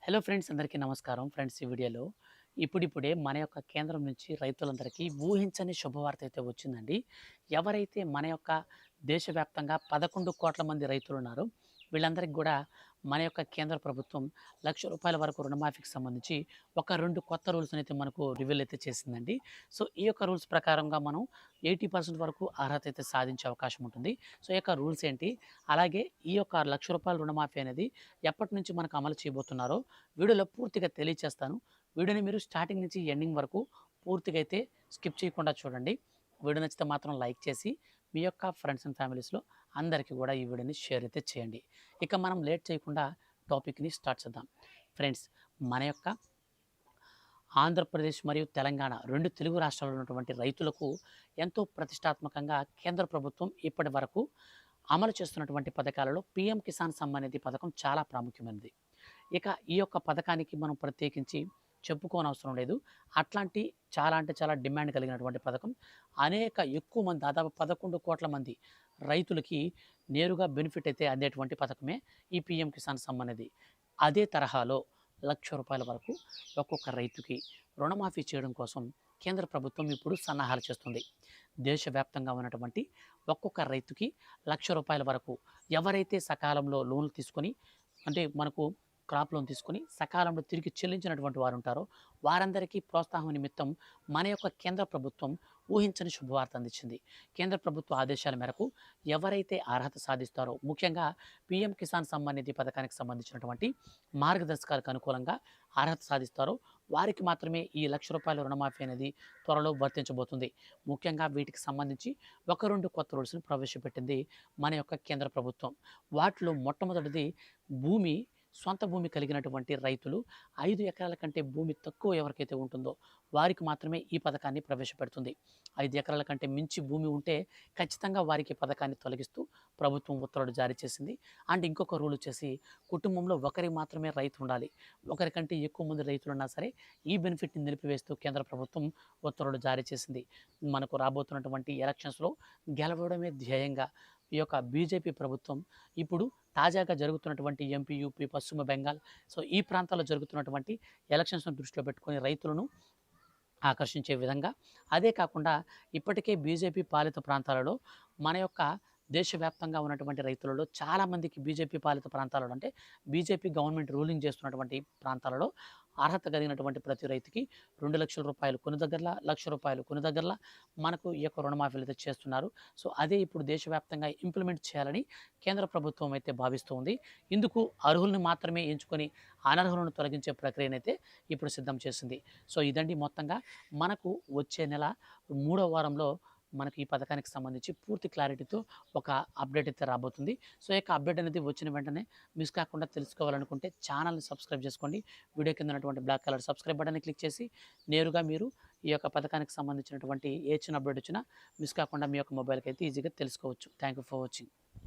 Hello friends, అందరికీ నమస్కారం. Friends, ఈ వీడియోలో ఇప్పుడిప్పుడే మన యొక్క కేంద్రం నుంచి రైతులందరికీ ఊహించని శుభవార్త అయితే వచ్చిందండి. ఎవరైతే మన యొక్క దేశవ్యాప్తంగా 11,00,00,000 మంది రైతులున్నారో వీళ్ళందరికీ కూడా మన యొక్క కేంద్ర ప్రభుత్వం ₹1,00,000 వరకు రుణమాఫీకి సంబంధించి ఒక 2 కొత్త రూల్స్‌ని అయితే మనకు రివీల్ అయితే చేసిందండి. సో, ఈ యొక్క రూల్స్ ప్రకారంగా మనం 80% వరకు అర్హత అయితే సాధించే అవకాశం ఉంటుంది. సో, ఈ యొక్క రూల్స్ ఏంటి? అలాగే ఈ యొక్క ₹1,00,000 రుణమాఫీ అనేది ఎప్పటి నుంచి మనకు అమలు చేయబోతున్నారో వీడియోలో పూర్తిగా తెలియచేస్తాను. వీడియోని మీరు స్టార్టింగ్ నుంచి ఎండింగ్ వరకు పూర్తిగా అయితే స్కిప్ చేయకుండా చూడండి. వీడియో నచ్చితే మాత్రం లైక్ చేసి మీ యొక్క ఫ్రెండ్స్ అండ్ ఫ్యామిలీస్‌లో అందరికీ కూడా ఈ వీడియోని షేర్ అయితే చేయండి. ఇక మనం లేట్ చేయకుండా టాపిక్‌ని స్టార్ట్ చేద్దాం. ఫ్రెండ్స్, మన యొక్క ఆంధ్రప్రదేశ్ మరియు తెలంగాణ 2 తెలుగు రాష్ట్రాల్లో ఉన్నటువంటి రైతులకు ఎంతో ప్రతిష్టాత్మకంగా కేంద్ర ప్రభుత్వం ఇప్పటి వరకు అమలు చేస్తున్నటువంటి పథకాలలో పీఎం కిసాన్ సమ్మాన్ నిధి పథకం చాలా ప్రాముఖ్యమైనది. ఇక ఈ యొక్క పథకానికి మనం ప్రత్యేకించి చెప్పుకోనవసరం లేదు. అట్లాంటి చాలా అంటే చాలా డిమాండ్ కలిగినటువంటి పథకం. ఎక్కువ మంది, దాదాపు 11,00,00,000 మంది రైతులకి నేరుగా బెనిఫిట్ అయితే అందేటువంటి పథకమే ఈ పీఎం కిసాన్ సమ్మాన్ నిధి. అదే తరహాలో ₹1,00,000 వరకు ఒక్కొక్క రైతుకి రుణమాఫీ చేయడం కోసం కేంద్ర ప్రభుత్వం ఇప్పుడు సన్నాహాలు చేస్తుంది. దేశవ్యాప్తంగా ఉన్నటువంటి ఒక్కొక్క రైతుకి ₹1,00,000 వరకు ఎవరైతే సకాలంలో లోన్లు తీసుకొని, అంటే మనకు క్రాప్ లోన్ తీసుకొని సకాలంలో తిరిగి చెల్లించినటువంటి వారు ఉంటారో వారందరికీ ప్రోత్సాహం నిమిత్తం మన యొక్క కేంద్ర ప్రభుత్వం ఊహించని శుభవార్త అందించింది. కేంద్ర ప్రభుత్వ ఆదేశాల మేరకు ఎవరైతే అర్హత సాధిస్తారో, ముఖ్యంగా పీఎం కిసాన్ సమ్మాన్ నిధి పథకానికి సంబంధించినటువంటి మార్గదర్శకాలకు అనుకూలంగా అర్హత సాధిస్తారో వారికి మాత్రమే ఈ ₹1,00,000 రుణమాఫీ అనేది త్వరలో వర్తించబోతుంది. ముఖ్యంగా వీటికి సంబంధించి ఒక 2 కొత్త రూల్స్‌ని ప్రవేశపెట్టింది మన యొక్క కేంద్ర ప్రభుత్వం. వాటిలో మొట్టమొదటిది, సొంత భూమి కలిగినటువంటి రైతులు 5 ఎకరాల కంటే భూమి తక్కువ ఎవరికైతే ఉంటుందో వారికి మాత్రమే ఈ పథకాన్ని ప్రవేశపెడుతుంది. 5 ఎకరాల కంటే మించి భూమి ఉంటే ఖచ్చితంగా వారికి పథకాన్ని తొలగిస్తూ ప్రభుత్వం ఉత్తర్వులు జారీ చేసింది. అండ్ ఇంకొక రూల్ వచ్చేసి, కుటుంబంలో ఒకరికి మాత్రమే రైతు ఉండాలి. ఒకరికంటే ఎక్కువ మంది రైతులున్నా సరే ఈ బెనిఫిట్‌ని నిలిపివేస్తూ కేంద్ర ప్రభుత్వం ఉత్తర్వులు జారీ చేసింది. మనకు రాబోతున్నటువంటి ఎలక్షన్స్‌లో గెలవడమే ధ్యేయంగా ఈ యొక్క బీజేపీ ప్రభుత్వం ఇప్పుడు తాజాగా జరుగుతున్నటువంటి ఎంపీ, యూపీ, పశ్చిమ బెంగాల్, సో ఈ ప్రాంతాల్లో జరుగుతున్నటువంటి ఎలక్షన్స్‌ను దృష్టిలో పెట్టుకొని రైతులను ఆకర్షించే విధంగా, అదే కాకుండా ఇప్పటికే బీజేపీ పాలిత ప్రాంతాలలో మన యొక్క దేశవ్యాప్తంగా ఉన్నటువంటి రైతులలో చాలామందికి బీజేపీ పాలిత ప్రాంతాలలో, అంటే బీజేపీ గవర్నమెంట్ రూలింగ్ చేస్తున్నటువంటి ప్రాంతాలలో అర్హత కలిగినటువంటి ప్రతి రైతుకి ₹2,00,000 కొన్ని దగ్గరలా, ₹1,00,000 కొన్ని దగ్గరలా మనకు ఈ యొక్క రుణమాఫీలు అయితే చేస్తున్నారు. సో అదే ఇప్పుడు దేశవ్యాప్తంగా ఇంప్లిమెంట్ చేయాలని కేంద్ర ప్రభుత్వం అయితే భావిస్తుంది. ఇందుకు అర్హులను మాత్రమే ఎంచుకొని అనర్హులను తొలగించే ప్రక్రియనైతే ఇప్పుడు సిద్ధం చేసింది. సో ఇదండి మొత్తంగా మనకు వచ్చే నెల 3వ వారంలో మనకి ఈ పథకానికి సంబంధించి పూర్తి క్లారిటీతో ఒక అప్డేట్ అయితే రాబోతుంది. సో, ఈ యొక్క అప్డేట్ అనేది వచ్చిన వెంటనే మిస్ కాకుండా తెలుసుకోవాలనుకుంటే ఛానల్‌ని సబ్స్క్రైబ్ చేసుకోండి. వీడియో కింద ఉన్నటువంటి బ్లాక్ కలర్ సబ్స్క్రైబ్ బటన్‌ని క్లిక్ చేసి నేరుగా మీరు ఈ యొక్క పథకానికి సంబంధించినటువంటి ఏ చిన్న అప్డేట్ వచ్చినా మిస్ కాకుండా మీ యొక్క మొబైల్‌కి అయితే ఈజీగా తెలుసుకోవచ్చు. Thank you for watching.